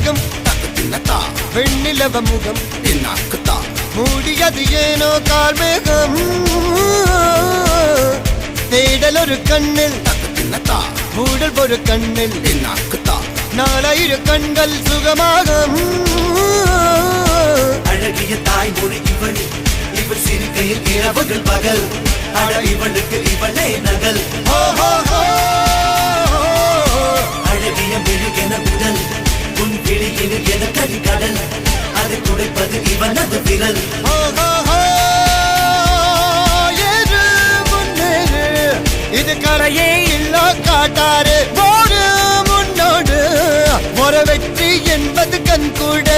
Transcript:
ராகம் வெண்ணிலவ முகம் மூடியது ஏனோ கார்மேகம் தேடல் ஒரு கண்ணில் மூடல் ஒரு கண்ணில் நாலாயிர கண்கள் சுகமாக அழகிய தாய்மொழி இவள் இவள் சிரிக்கையில் இரவுகள் பகல் அட இவளுக்கு இவளே நகல் அழகிய மெழுகென உடல் உன் கிளியில் என கரிகடல் அதை துடைப்பது இவனது விரல் இது கரையே இல்ல காட்டாரு முன்னோடு ஒரு வெற்றி என்பது கண் கூட